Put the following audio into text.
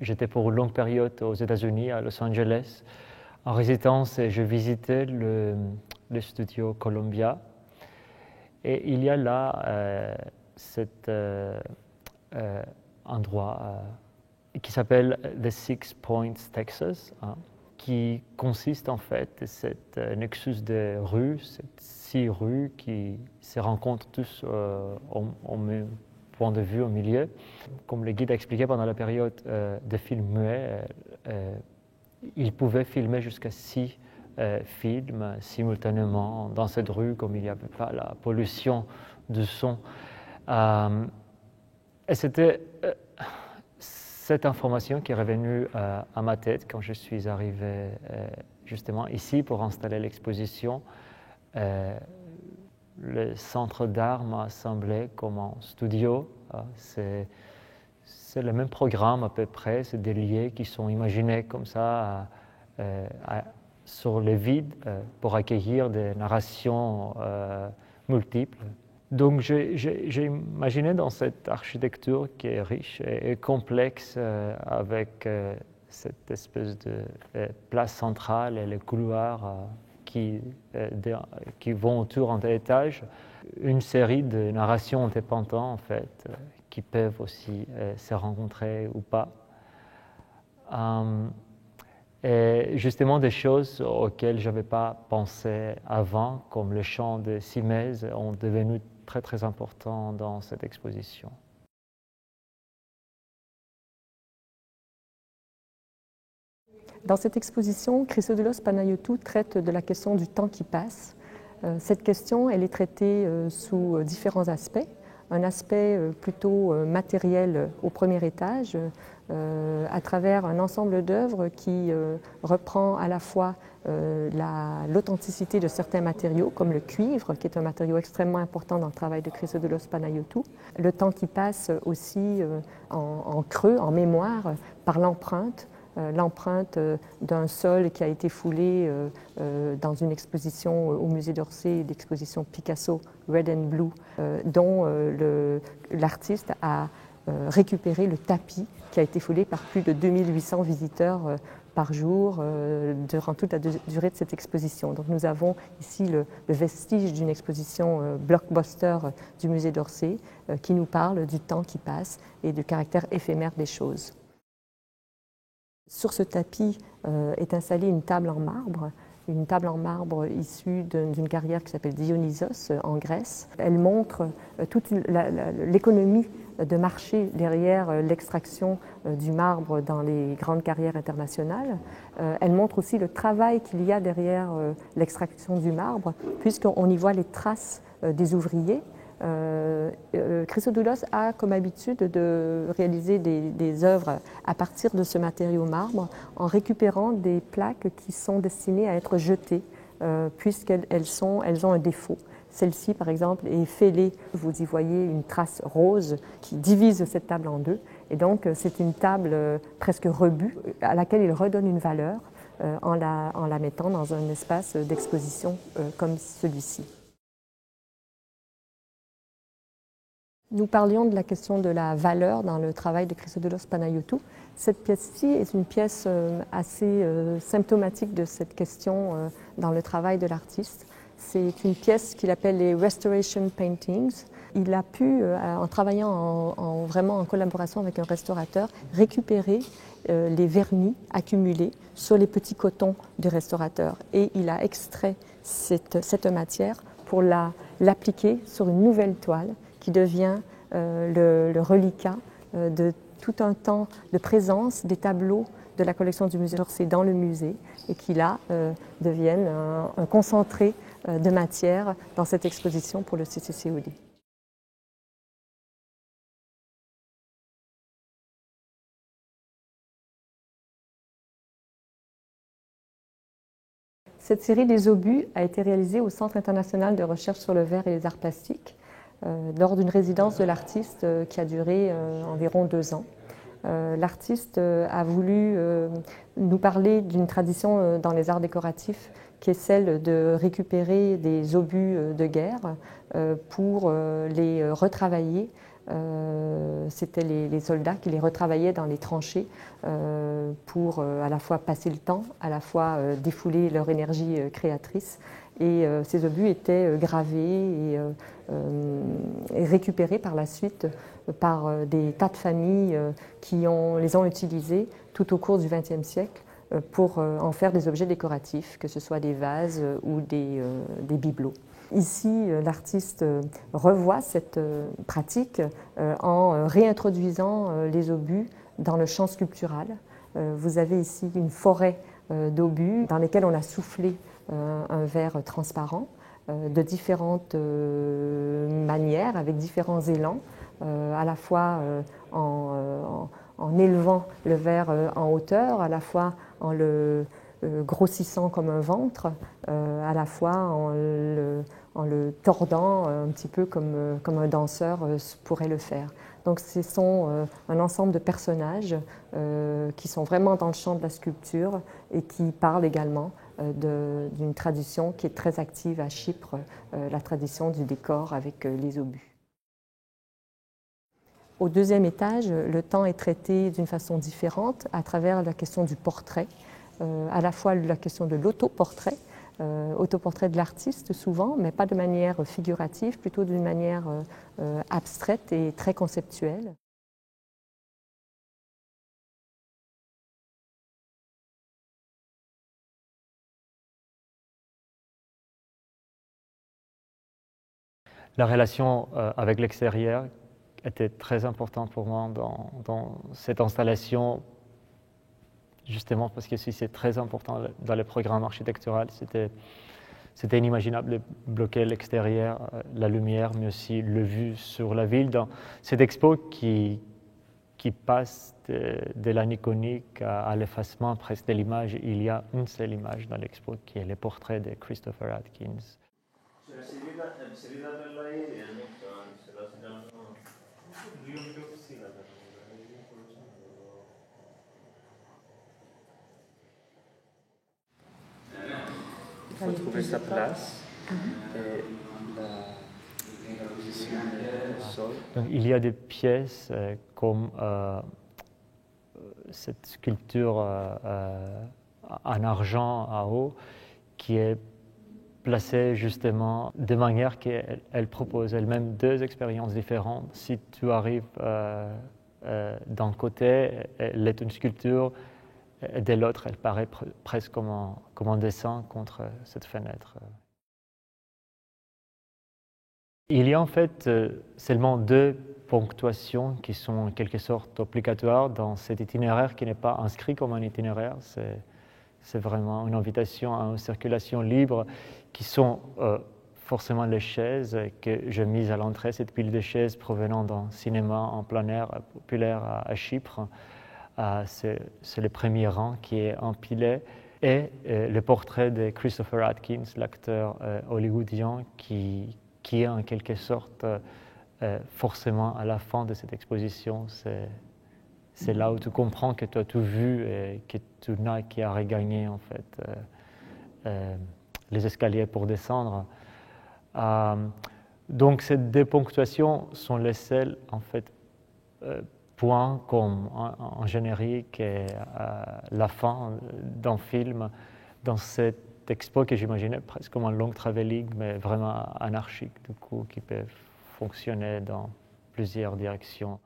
j'étais pour une longue période aux États-Unis, à Los Angeles, en résidence, et je visitais le studio Columbia. Et il y a là cet endroit qui s'appelle The Six Points, Texas, hein, qui consiste en fait cet nexus de rues, ces 6 rues qui se rencontrent tous au même point de vue au milieu. Comme le guide a expliqué, pendant la période de film muet, il pouvait filmer jusqu'à 6 films simultanément dans cette rue, comme il n'y avait pas la pollution du son. Et c'était cette information qui est revenue à ma tête quand je suis arrivé justement ici pour installer l'exposition. Le centre d'art m'a semblé comme un studio. C'est le même programme à peu près, c'est des lieux qui sont imaginés comme ça sur le vide pour accueillir des narrations multiples. Donc j'ai imaginé dans cette architecture qui est riche et complexe avec cette espèce de place centrale et les couloirs qui vont autour en étages, une série de narrations indépendantes en fait, qui peuvent aussi se rencontrer ou pas. Et justement des choses auxquelles je n'avais pas pensé avant, comme le chant de Simèse, ont devenu très très importants dans cette exposition. Dans cette exposition, Chrysodoulos Panayiotou traite de la question du temps qui passe. Cette question, elle est traitée sous différents aspects. Un aspect plutôt matériel au premier étage, à travers un ensemble d'œuvres qui reprend à la fois l'authenticité de certains matériaux, comme le cuivre, qui est un matériau extrêmement important dans le travail de Chrysodoulos Panayiotou. Le temps qui passe aussi en creux, en mémoire, par l'empreinte. L'empreinte d'un sol qui a été foulé dans une exposition au musée d'Orsay, l'exposition Picasso Red and Blue, dont l'artiste a récupéré le tapis qui a été foulé par plus de 2800 visiteurs par jour durant toute la durée de cette exposition. Donc nous avons ici le vestige d'une exposition blockbuster du musée d'Orsay qui nous parle du temps qui passe et du caractère éphémère des choses. Sur ce tapis est installée une table en marbre issue d'une carrière qui s'appelle Dionysos en Grèce. Elle montre toute l'économie de marché derrière l'extraction du marbre dans les grandes carrières internationales. Elle montre aussi le travail qu'il y a derrière l'extraction du marbre, puisqu'on y voit les traces des ouvriers. Chrysodoulos a comme habitude de réaliser des œuvres à partir de ce matériau marbre en récupérant des plaques qui sont destinées à être jetées puisqu'elles ont un défaut. Celle-ci, par exemple, est fêlée. Vous y voyez une trace rose qui divise cette table en deux. Et donc, c'est une table presque rebut à laquelle il redonne une valeur en la mettant dans un espace d'exposition comme celui-ci. Nous parlions de la question de la valeur dans le travail de Chrysodoulos Panayiotou. Cette pièce-ci est une pièce assez symptomatique de cette question dans le travail de l'artiste. C'est une pièce qu'il appelle les Restoration Paintings. Il a pu, en travaillant vraiment en collaboration avec un restaurateur, récupérer les vernis accumulés sur les petits cotons du restaurateur. Et il a extrait cette matière pour l'appliquer sur une nouvelle toile qui devient le reliquat de tout un temps de présence des tableaux de la collection du musée d'Orsay dans le musée et qui là deviennent un concentré de matière dans cette exposition pour le CCCOD. Cette série des obus a été réalisée au Centre international de recherche sur le verre et les arts plastiques lors d'une résidence de l'artiste qui a duré environ 2 ans. L'artiste a voulu nous parler d'une tradition dans les arts décoratifs qui est celle de récupérer des obus de guerre pour les retravailler C'était les soldats qui les retravaillaient dans les tranchées pour à la fois passer le temps, à la fois défouler leur énergie créatrice. Et ces obus étaient gravés et récupérés par la suite par des tas de familles qui les ont utilisés tout au cours du XXe siècle pour en faire des objets décoratifs, que ce soit des vases ou des bibelots. Ici, l'artiste revoit cette pratique en réintroduisant les obus dans le champ sculptural. Vous avez ici une forêt d'obus dans lesquels on a soufflé un verre transparent de différentes manières, avec différents élans, à la fois en élevant le verre en hauteur, à la fois en le grossissant comme un ventre, à la fois en le tordant un petit peu comme un danseur pourrait le faire. Donc ce sont un ensemble de personnages qui sont vraiment dans le champ de la sculpture et qui parlent également d'une tradition qui est très active à Chypre, la tradition du décor avec les obus. Au deuxième étage, le temps est traité d'une façon différente à travers la question du portrait, à la fois la question de l'autoportrait, autoportrait de l'artiste souvent, mais pas de manière figurative, plutôt d'une manière abstraite et très conceptuelle. La relation avec l'extérieur était très importante pour moi dans cette installation, justement parce que si c'est très important dans le programme architectural, c'était inimaginable de bloquer l'extérieur, la lumière, mais aussi le vue sur la ville. Dans cette expo qui passe de l'aniconique à l'effacement presque de l'image, il y a une seule image dans l'expo qui est le portrait de Christopher Atkins. Il faut trouver sa place et la position du sol. Donc, il y a des pièces comme cette sculpture en argent à eau qui est placée justement de manière qu'elle propose elle-même deux expériences différentes. Si tu arrives d'un côté, elle est une sculpture, et de l'autre, elle paraît presque comme un dessin contre cette fenêtre. Il y a en fait seulement deux ponctuations qui sont en quelque sorte obligatoires dans cet itinéraire qui n'est pas inscrit comme un itinéraire. C'est vraiment une invitation à une circulation libre qui sont forcément les chaises que j'ai mises à l'entrée, cette pile de chaises provenant d'un cinéma en plein air populaire à Chypre. C'est le premier rang qui est empilé et le portrait de Christopher Atkins, l'acteur hollywoodien qui est en quelque sorte forcément à la fin de cette exposition. C'est là où tu comprends que tu as tout vu et que tu n'as qu'à regagner en fait les escaliers pour descendre. Donc ces deux ponctuations sont les seuls en fait points comme en générique et la fin d'un film dans cette expo que j'imaginais presque comme un long travelling, mais vraiment anarchique du coup, qui peut fonctionner dans plusieurs directions.